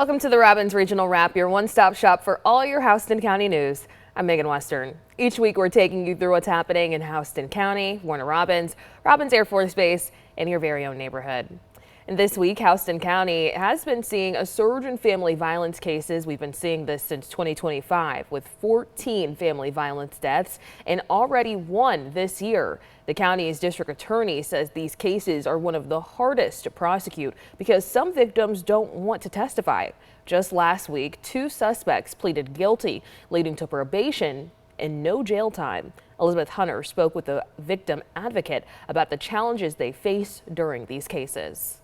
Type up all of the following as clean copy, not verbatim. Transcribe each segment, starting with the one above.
Welcome to the Robbins Regional Wrap, your one-stop shop for all your Houston County news. I'm Megan Western. Each week we're taking you through what's happening in Houston County, Warner Robins, Robins Air Force Base, and your very own neighborhood. And this week, Houston County has been seeing a surge in family violence cases. We've been seeing this since 2025 with 14 family violence deaths and already one this year. The county's district attorney says these cases are one of the hardest to prosecute because some victims don't want to testify. Just last week, 2 suspects pleaded guilty, leading to probation and no jail time. Elizabeth Hunter spoke with a victim advocate about the challenges they face during these cases.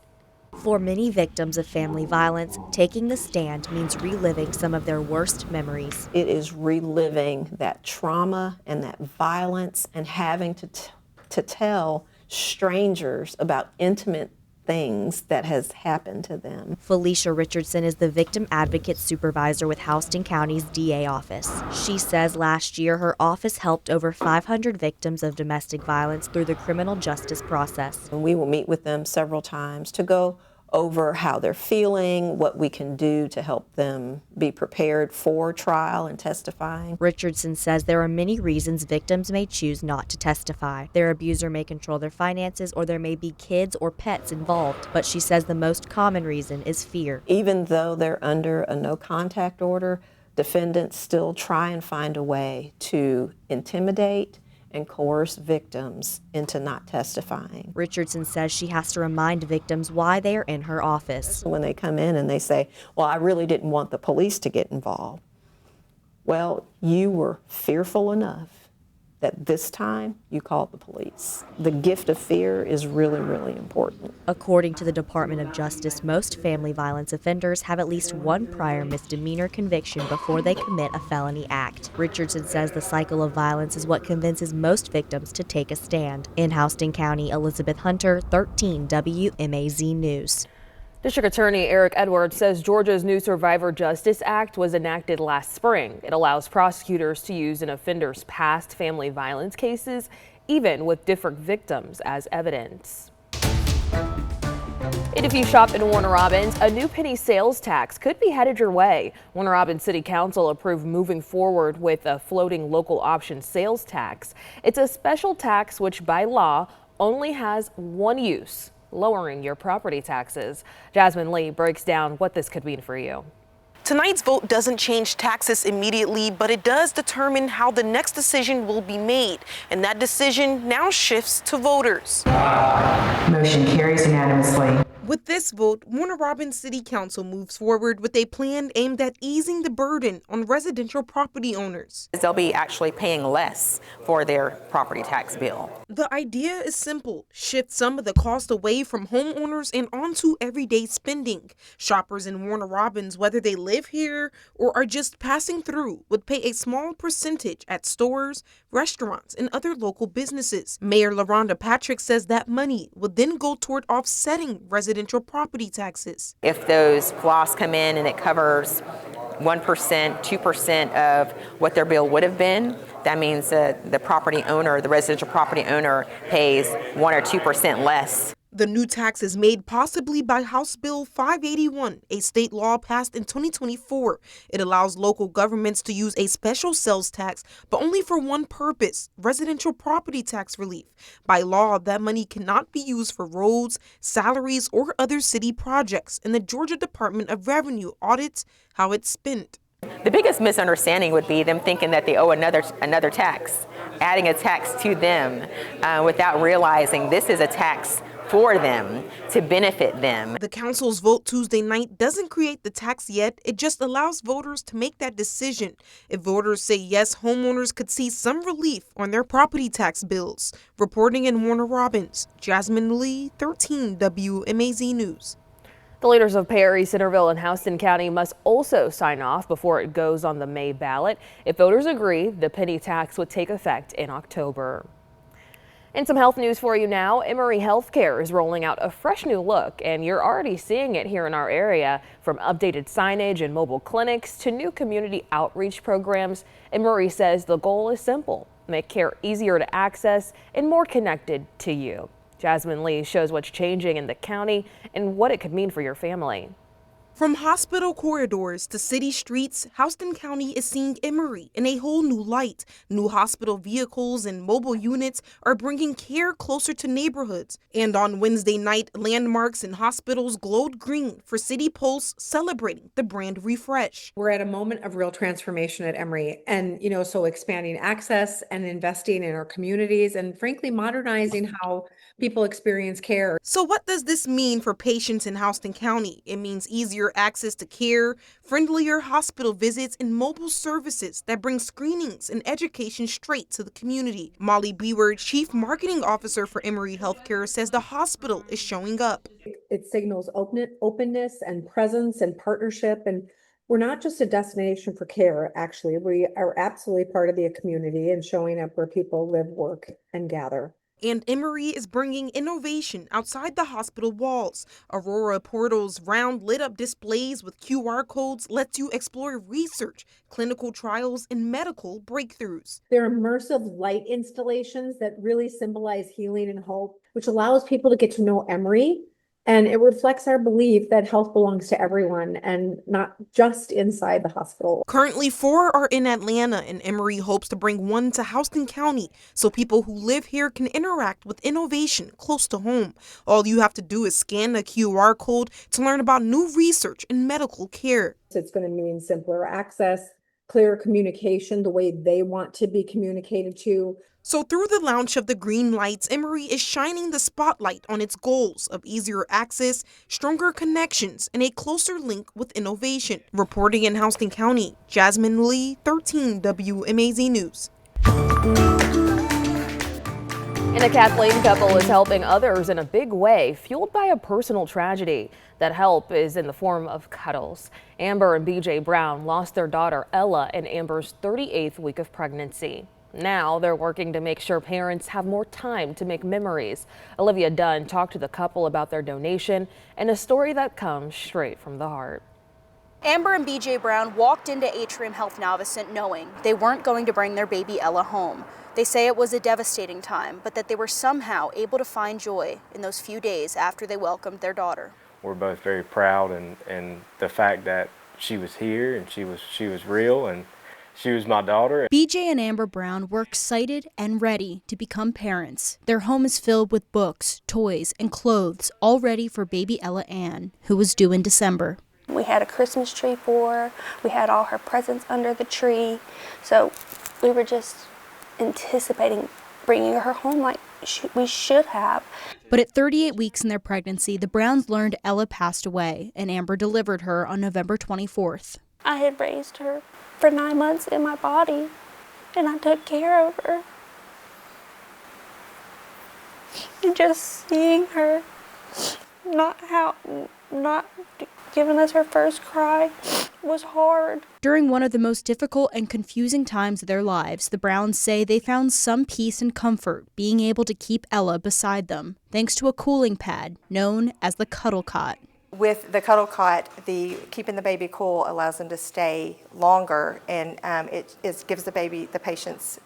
For many victims of family violence, taking the stand means reliving some of their worst memories. It is reliving that trauma and that violence and having to tell strangers about intimate things that has happened to them. Felicia Richardson is the victim advocate supervisor with Houston County's DA office. She says last year her office helped over 500 victims of domestic violence through the criminal justice process. And we will meet with them several times to go over how they're feeling, what we can do to help them be prepared for trial and testifying. Richardson says there are many reasons victims may choose not to testify. Their abuser may control their finances, or there may be kids or pets involved. But she says the most common reason is fear. Even though they're under a no contact order, defendants still try and find a way to intimidate and coerce victims into not testifying. Richardson says she has to remind victims why they are in her office. When they come in and they say, well, I really didn't want the police to get involved. Well, you were fearful enough that this time you called the police. The gift of fear is really, really important. According to the Department of Justice, most family violence offenders have at least one prior misdemeanor conviction before they commit a felony act. Richardson says the cycle of violence is what convinces most victims to take a stand. In Houston County, Elizabeth Hunter, 13 WMAZ News. District Attorney Eric Edwards says Georgia's new Survivor Justice Act was enacted last spring. It allows prosecutors to use an offender's past family violence cases, even with different victims, as evidence. And if you shop in Warner Robins, a new penny sales tax could be headed your way. Warner Robins City Council approved moving forward with a floating local option sales tax. It's a special tax which by law only has one use: lowering your property taxes. Jasmine Lee breaks down what this could mean for you. Tonight's vote doesn't change taxes immediately, but it does determine how the next decision will be made. And that decision now shifts to voters. Motion carries unanimously. With this vote, Warner Robins City Council moves forward with a plan aimed at easing the burden on residential property owners. They'll be actually paying less for their property tax bill. The idea is simple: shift some of the cost away from homeowners and onto everyday spending. Shoppers in Warner Robins, whether they live here or are just passing through, would pay a small percentage at stores, restaurants, and other local businesses. Mayor LaRonda Patrick says that money would then go toward offsetting residential property taxes. If those floss come in and it covers 1%, 2% of what their bill would have been, that means that the property owner, the residential property owner, pays 1 or 2% less. The new tax is made possibly by House Bill 581, a state law passed in 2024. It allows local governments to use a special sales tax, but only for one purpose: residential property tax relief. By law, that money cannot be used for roads, salaries, or other city projects, and the Georgia Department of Revenue audits how it's spent. The biggest misunderstanding would be them thinking that they owe another tax, adding a tax to them without realizing this is a tax for them, to benefit them. The council's vote Tuesday night doesn't create the tax yet. It just allows voters to make that decision. If voters say yes, homeowners could see some relief on their property tax bills. Reporting in Warner Robins, Jasmine Lee, 13 WMAZ News. The leaders of Perry, Centerville, and Houston County must also sign off before it goes on the May ballot. If voters agree, the penny tax would take effect in October. And some health news for you now. Emory Healthcare is rolling out a fresh new look, and you're already seeing it here in our area. From updated signage and mobile clinics to new community outreach programs, Emory says the goal is simple: make care easier to access and more connected to you. Jasmine Lee shows what's changing in the county and what it could mean for your family. From hospital corridors to city streets, Houston County is seeing Emory in a whole new light. New hospital vehicles and mobile units are bringing care closer to neighborhoods. And on Wednesday night, landmarks and hospitals glowed green for City Pulse celebrating the brand refresh. We're at a moment of real transformation at Emory, and so expanding access and investing in our communities and frankly modernizing how people experience care. So what does this mean for patients in Houston County? It means easier access to care, friendlier hospital visits, and mobile services that bring screenings and education straight to the community. Molly Beward, Chief Marketing Officer for Emory Healthcare, says the hospital is showing up. It signals openness and presence and partnership, and we're not just a destination for care. Actually, we are absolutely part of the community and showing up where people live, work, and gather. And Emory is bringing innovation outside the hospital walls. Aurora Portal's round lit-up displays with QR codes lets you explore research, clinical trials, and medical breakthroughs. They're immersive light installations that really symbolize healing and hope, which allows people to get to know Emory. And it reflects our belief that health belongs to everyone and not just inside the hospital. Currently, 4 are in Atlanta, and Emory hopes to bring one to Houston County so people who live here can interact with innovation close to home. All you have to do is scan the QR code to learn about new research and medical care. It's going to mean simpler access, clearer communication, the way they want to be communicated to. So through the launch of the green lights, Emory is shining the spotlight on its goals of easier access, stronger connections, and a closer link with innovation. Reporting in Houston County, Jasmine Lee, 13 WMAZ News. And a Kathleen couple is helping others in a big way, fueled by a personal tragedy. That help is in the form of cuddles. Amber and BJ Brown lost their daughter Ella in Amber's 38th week of pregnancy. Now they're working to make sure parents have more time to make memories. Olivia Dunn talked to the couple about their donation and a story that comes straight from the heart. Amber and BJ Brown walked into Atrium Health Navicent knowing they weren't going to bring their baby Ella home. They say it was a devastating time, but that they were somehow able to find joy in those few days after they welcomed their daughter. We're both very proud, and the fact that she was here and she was real and she was my daughter. BJ and Amber Brown were excited and ready to become parents. Their home is filled with books, toys, and clothes, all ready for baby Ella Ann, who was due in December. We had a Christmas tree for her. We had all her presents under the tree. So we were just anticipating bringing her home like we should have. But at 38 weeks in their pregnancy, the Browns learned Ella passed away, and Amber delivered her on November 24th. I had raised her for 9 months in my body, and I took care of her. And just seeing her not giving us her first cry was hard. During one of the most difficult and confusing times of their lives, the Browns say they found some peace and comfort being able to keep Ella beside them, thanks to a cooling pad known as the Cuddle Cot. With the Cuddle Cot, keeping the baby cool allows them to stay longer, and it gives the patients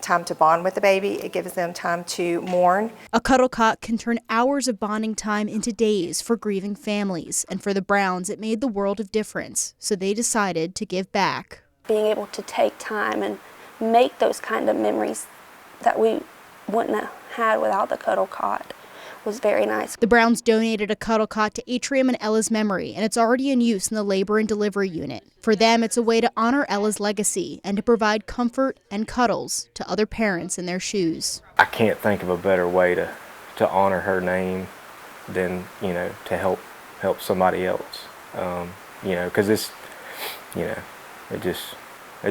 time to bond with the baby. It gives them time to mourn. A Cuddle Cot can turn hours of bonding time into days for grieving families, and for the Browns, it made the world of difference, so they decided to give back. Being able to take time and make those kind of memories that we wouldn't have had without the Cuddle Cot was very nice. The Browns donated a Cuddle Cot to Atrium in Ella's memory, and it's already in use in the labor and delivery unit. For them, it's a way to honor Ella's legacy and to provide comfort and cuddles to other parents in their shoes. I can't think of a better way to honor her name than, to help somebody else. Because it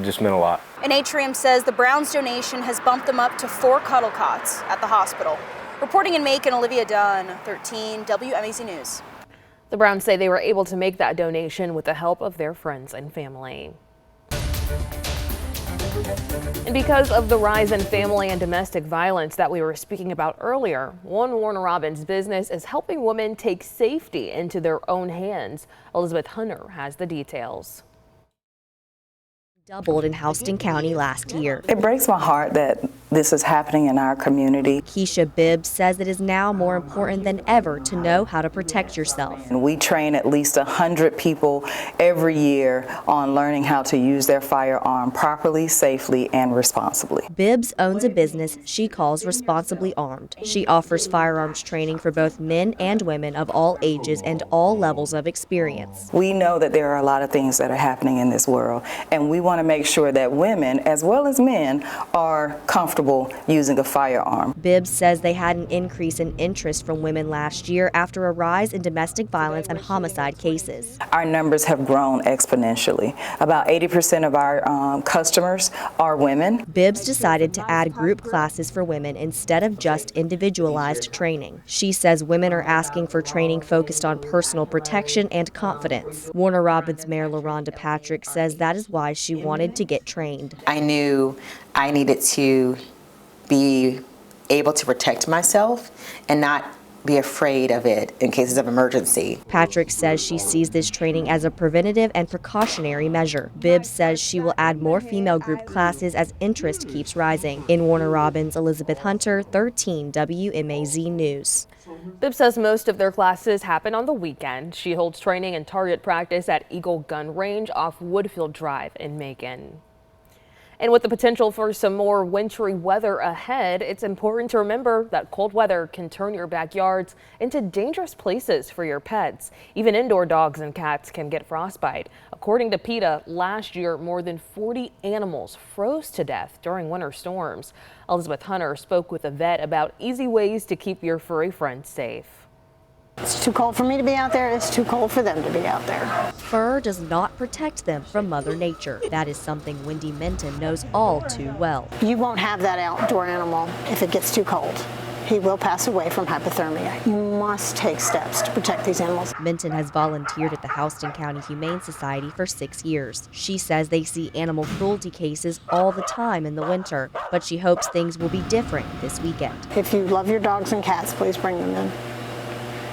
just meant a lot. And Atrium says the Browns donation has bumped them up to 4 Cuddle Cots at the hospital. Reporting in Macon, Olivia Dunn, 13 WMAZ News. The Browns say they were able to make that donation with the help of their friends and family. And because of the rise in family and domestic violence that we were speaking about earlier, one Warner Robins business is helping women take safety into their own hands. Elizabeth Hunter has the details. doubled in Houston County last year. It breaks my heart that this is happening in our community. Keisha Bibbs says it is now more important than ever to know how to protect yourself. And we train at least 100 people every year on learning how to use their firearm properly, safely, and responsibly. Bibbs owns a business she calls Responsibly Armed. She offers firearms training for both men and women of all ages and all levels of experience. We know that there are a lot of things that are happening in this world, and we want to make sure that women, as well as men, are comfortable using a firearm. Bibbs says they had an increase in interest from women last year after a rise in domestic violence and homicide cases. Our numbers have grown exponentially. About 80% of our customers are women. Bibbs decided to add group classes for women instead of just individualized training. She says women are asking for training focused on personal protection and confidence. Warner Robins Mayor LaRhonda Patrick says that is why she wanted to get trained. I knew I needed to be able to protect myself and not be afraid of it in cases of emergency. Patrick says she sees this training as a preventative and precautionary measure. Bibbs says she will add more female group classes as interest keeps rising. In Warner Robins, Elizabeth Hunter, 13 WMAZ News. Bibbs says most of their classes happen on the weekend. She holds training and target practice at Eagle Gun Range off Woodfield Drive in Macon. And with the potential for some more wintry weather ahead, it's important to remember that cold weather can turn your backyards into dangerous places for your pets. Even indoor dogs and cats can get frostbite. According to PETA, last year, more than 40 animals froze to death during winter storms. Elizabeth Hunter spoke with a vet about easy ways to keep your furry friends safe. It's too cold for me to be out there. It's too cold for them to be out there. Fur does not protect them from Mother Nature. That is something Wendy Minton knows all too well. You won't have that outdoor animal if it gets too cold. He will pass away from hypothermia. You must take steps to protect these animals. Minton has volunteered at the Houston County Humane Society for 6 years. She says they see animal cruelty cases all the time in the winter, but she hopes things will be different this weekend. If you love your dogs and cats, please bring them in.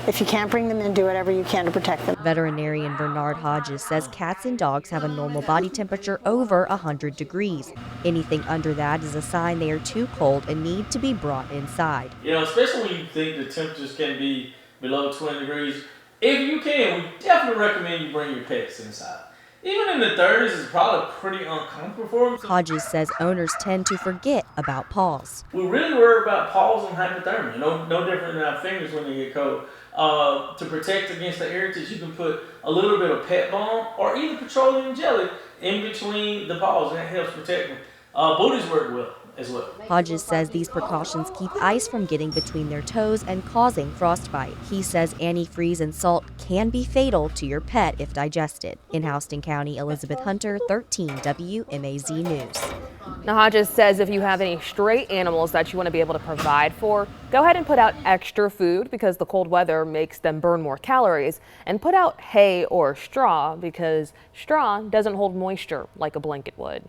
If you can't bring them in, do whatever you can to protect them. Veterinarian Bernard Hodges says cats and dogs have a normal body temperature over 100 degrees. Anything under that is a sign they are too cold and need to be brought inside. You know, especially when you think the temperatures can be below 20 degrees. If you can, we definitely recommend you bring your pets inside. Even in the 30s, it's probably pretty uncomfortable for them. Hodges says owners tend to forget about paws. We really worry about paws and hypothermia, no different than our fingers when they get cold. To protect against the irritants, you can put a little bit of pet balm or even petroleum jelly in between the paws, and that helps protect them. Booties work well as well. Hodges says these precautions keep ice from getting between their toes and causing frostbite. He says antifreeze and salt can be fatal to your pet if digested. In Houston County, Elizabeth Hunter, 13 WMAZ News. Now, Hodges says if you have any stray animals that you want to be able to provide for, go ahead and put out extra food because the cold weather makes them burn more calories, and put out hay or straw because straw doesn't hold moisture like a blanket would.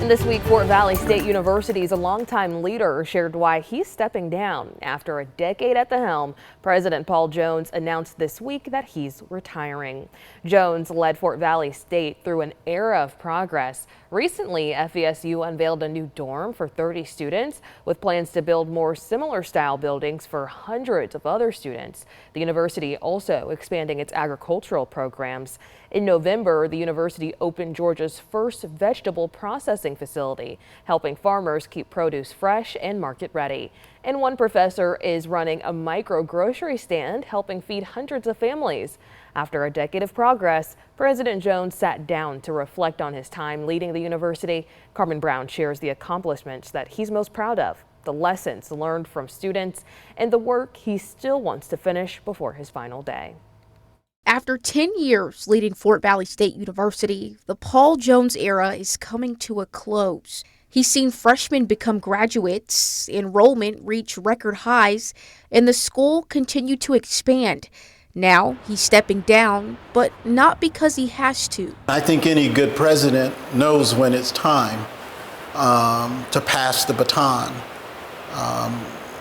And this week, Fort Valley State University's a longtime leader shared why he's stepping down. After a decade at the helm, President Paul Jones announced this week that he's retiring. Jones led Fort Valley State through an era of progress. Recently, FVSU unveiled a new dorm for 30 students with plans to build more similar style buildings for hundreds of other students. The university also expanding its agricultural programs. In November, the university opened Georgia's first vegetable processing facility, helping farmers keep produce fresh and market ready. And one professor is running a micro grocery stand, helping feed hundreds of families. After a decade of progress, President Jones sat down to reflect on his time leading the university. Carmen Brown shares the accomplishments that he's most proud of, the lessons learned from students, and the work he still wants to finish before his final day. After 10 years leading Fort Valley State University, the Paul Jones era is coming to a close. He's seen freshmen become graduates, enrollment reach record highs, and the school continue to expand. Now he's stepping down, but not because he has to. I think any good president knows when it's time to pass the baton.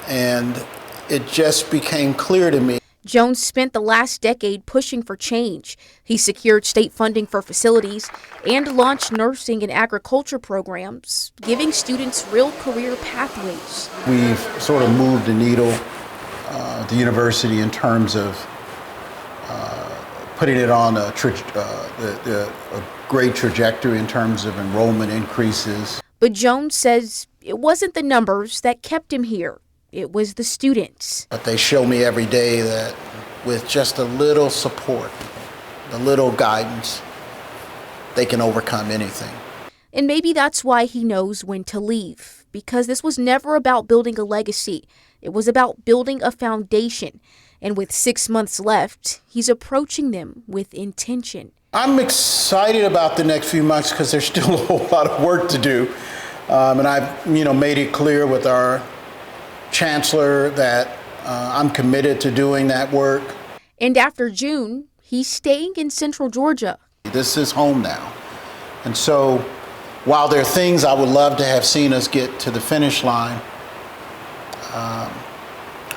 And it just became clear to me. Jones spent the last decade pushing for change. He secured state funding for facilities and launched nursing and agriculture programs, giving students real career pathways. We've sort of moved the needle at the university in terms of putting it on a great trajectory in terms of enrollment increases. But Jones says it wasn't the numbers that kept him here. It was the students. But they show me every day that with just a little support, a little guidance, they can overcome anything. And maybe that's why he knows when to leave, because this was never about building a legacy. It was about building a foundation. And with 6 months left, he's approaching them with intention. I'm excited about the next few months because there's still a whole lot of work to do. And I've made it clear with our chancellor that I'm committed to doing that work. And after June, he's staying in Central Georgia. This is home now. And so while there are things I would love to have seen us get to the finish line,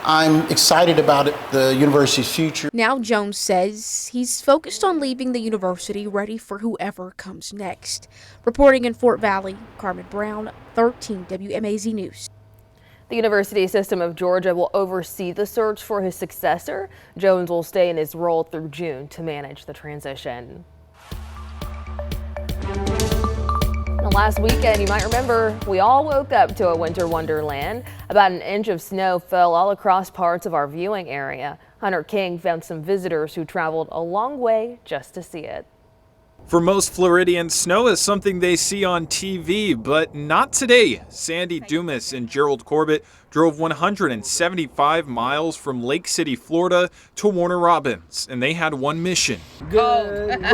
I'm excited about the university's future. Now Jones says he's focused on leaving the university ready for whoever comes next. Reporting in Fort Valley, Carmen Brown, 13 WMAZ News. The University System of Georgia will oversee the search for his successor. Jones will stay in his role through June to manage the transition. Last weekend, you might remember, we all woke up to a winter wonderland. About an inch of snow fell all across parts of our viewing area. Hunter King found some visitors who traveled a long way just to see it. For most Floridians, snow is something they see on TV, but not today. Sandy Dumas and Gerald Corbett drove 175 miles from Lake City, Florida to Warner Robins, and they had one mission. Good.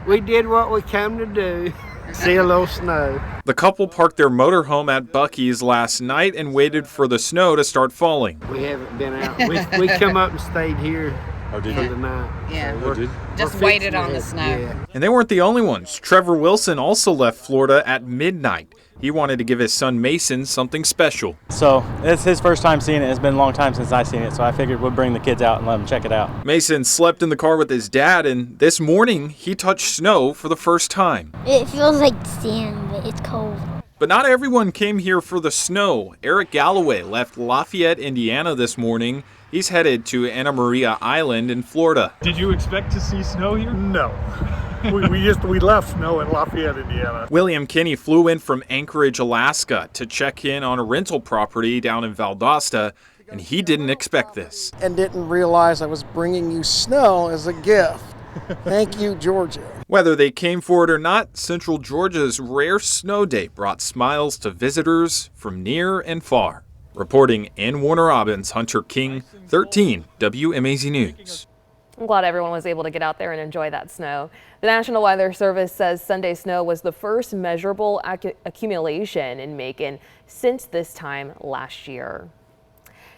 We did what we came to do. See a little snow. The couple parked their motorhome at Buc-ee's last night and waited for the snow to start falling. We haven't been out. We come up and stayed here for the night. Yeah, So just waited on the snow. Yeah. And they weren't the only ones. Trevor Wilson also left Florida at midnight. He wanted to give his son Mason something special. So it's his first time seeing it. It's been a long time since I've seen it, so I figured we'd bring the kids out and let them check it out. Mason slept in the car with his dad, and this morning he touched snow for the first time. It feels like sand, but it's cold. But not everyone came here for the snow. Eric Galloway left Lafayette, Indiana this morning. He's headed to Anna Maria Island in Florida. Did you expect to see snow here? No. we left snow in Lafayette, Indiana. William Kinney flew in from Anchorage, Alaska to check in on a rental property down in Valdosta, and he didn't expect this. And didn't realize I was bringing you snow as a gift. Thank you, Georgia. Whether they came for it or not, Central Georgia's rare snow day brought smiles to visitors from near and far. Reporting in Warner Robins, Hunter King, 13 WMAZ News. I'm glad everyone was able to get out there and enjoy that snow. The National Weather Service says Sunday snow was the first measurable accumulation in Macon since this time last year.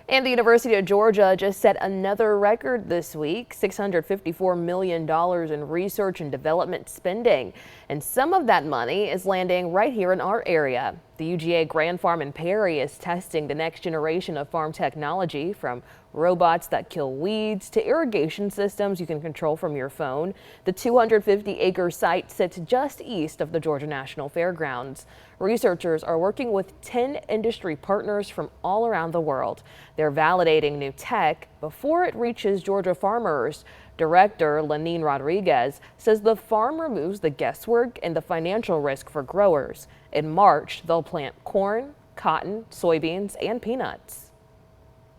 And the University of Georgia just set another record this week, $654 million in research and development spending. And some of that money is landing right here in our area. The UGA Grand Farm in Perry is testing the next generation of farm technology, from robots that kill weeds to irrigation systems you can control from your phone. The 250-acre site sits just east of the Georgia National Fairgrounds. Researchers are working with 10 industry partners from all around the world. They're validating new tech before it reaches Georgia farmers. Director Lenine Rodriguez says the farm removes the guesswork and the financial risk for growers. In March, they'll plant corn, cotton, soybeans, and peanuts.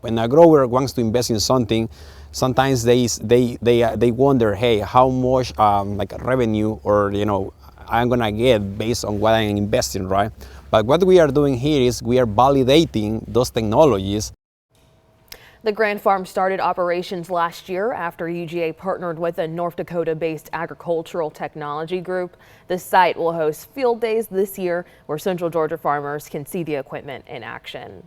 When a grower wants to invest in something, sometimes they wonder, hey, how much like revenue or I'm gonna get based on what I'm investing, right? But what we are doing here is we are validating those technologies. The Grand Farm started operations last year after UGA partnered with a North Dakota-based agricultural technology group. The site will host field days this year where Central Georgia farmers can see the equipment in action.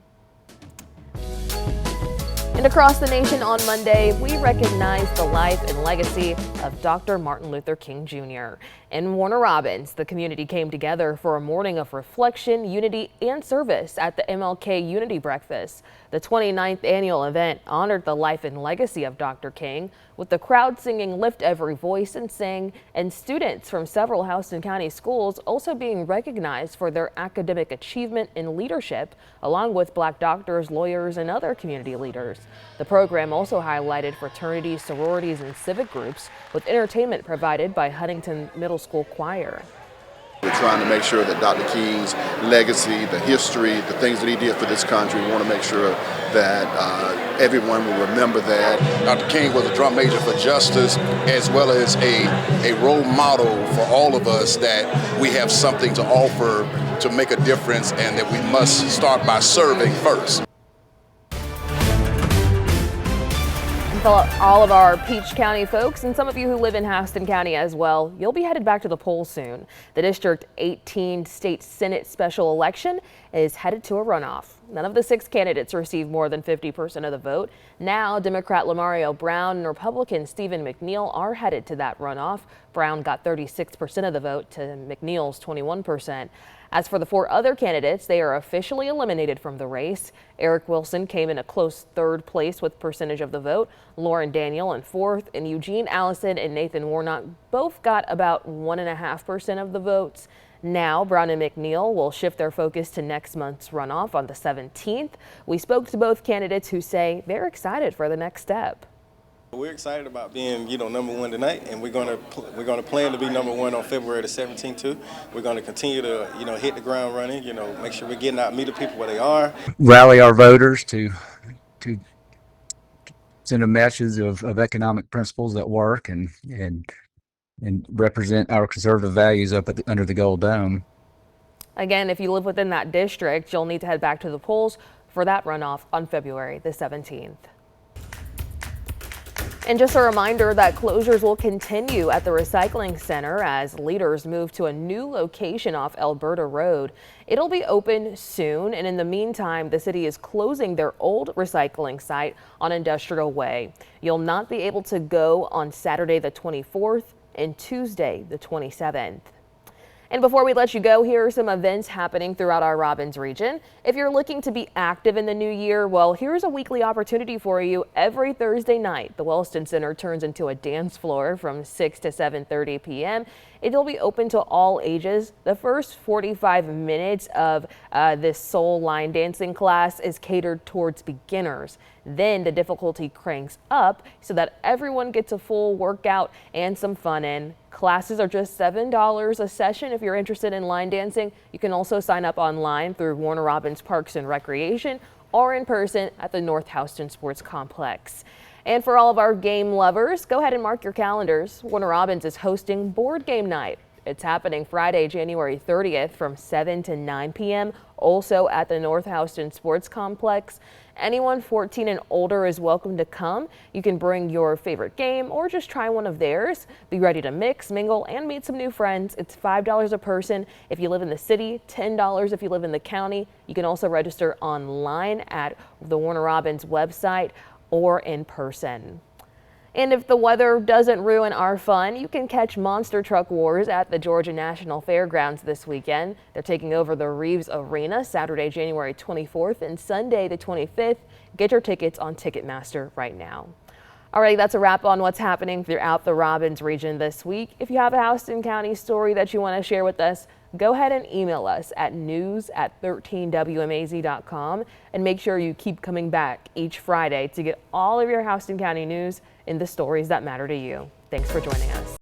And across the nation on Monday, we recognize the life and legacy of Dr. Martin Luther King Jr. In Warner Robins, the community came together for a morning of reflection, unity, and service at the MLK Unity Breakfast. The 29th annual event honored the life and legacy of Dr. King, with the crowd singing "Lift Every Voice and Sing," and students from several Houston County schools also being recognized for their academic achievement and leadership, along with Black doctors, lawyers, and other community leaders. The program also highlighted fraternities, sororities, and civic groups, with entertainment provided by Huntington Middle School Choir. We're trying to make sure that Dr. King's legacy, the history, the things that he did for this country, we want to make sure that everyone will remember that. Dr. King was a drum major for justice, as well as a role model for all of us, that we have something to offer to make a difference, and that we must start by serving first. For all of our Peach County folks and some of you who live in Houston County as well, you'll be headed back to the polls soon. The District 18 State Senate special election is headed to a runoff. None of the 6 candidates received more than 50% of the vote. Now, Democrat Lamario Brown and Republican Stephen McNeil are headed to that runoff. Brown got 36% of the vote to McNeil's 21%. As for the 4 other candidates, they are officially eliminated from the race. Eric Wilson came in a close 3rd place with percentage of the vote. Lauren Daniel in 4th, and Eugene Allison and Nathan Warnock both got about 1.5% of the votes. Now, Brown and McNeil will shift their focus to next month's runoff on the 17th. We spoke to both candidates who say they're excited for the next step. We're excited about being, number 1 tonight, and we're going to plan to be number 1 on February the 17th too. We're going to continue to, hit the ground running. Make sure we're getting out, meet the people where they are. Rally our voters to send a message of economic principles that work and represent our conservative values up under the Gold Dome. Again, if you live within that district, you'll need to head back to the polls for that runoff on February the 17th. And just a reminder that closures will continue at the recycling center as leaders move to a new location off Alberta Road. It'll be open soon, and in the meantime, the city is closing their old recycling site on Industrial Way. You'll not be able to go on Saturday the 24th and Tuesday the 27th. And before we let you go, here are some events happening throughout our Robbins region. If you're looking to be active in the new year, well, here's a weekly opportunity for you. Every Thursday night, the Wellston Center turns into a dance floor from 6 to 7:30 p.m. It'll be open to all ages. The first 45 minutes of this soul line dancing class is catered towards beginners. Then the difficulty cranks up so that everyone gets a full workout and some fun in. Classes are just $7 a session. If you're interested in line dancing, you can also sign up online through Warner Robins Parks and Recreation or in person at the North Houston Sports Complex. And for all of our game lovers, go ahead and mark your calendars. Warner Robins is hosting Board Game Night. It's happening Friday, January 30th from 7 to 9 p.m. also at the North Houston Sports Complex. Anyone 14 and older is welcome to come. You can bring your favorite game or just try one of theirs. Be ready to mix, mingle, and meet some new friends. It's $5 a person if you live in the city, $10 if you live in the county. You can also register online at the Warner Robins website or in person. And if the weather doesn't ruin our fun, you can catch Monster Truck Wars at the Georgia National Fairgrounds this weekend. They're taking over the Reeves Arena Saturday, January 24th and Sunday the 25th. Get your tickets on Ticketmaster right now. Alrighty, that's a wrap on what's happening throughout the Robbins region this week. If you have a Houston County story that you want to share with us, go ahead and email us at news@13wmaz.com and make sure you keep coming back each Friday to get all of your Houston County news and the stories that matter to you. Thanks for joining us.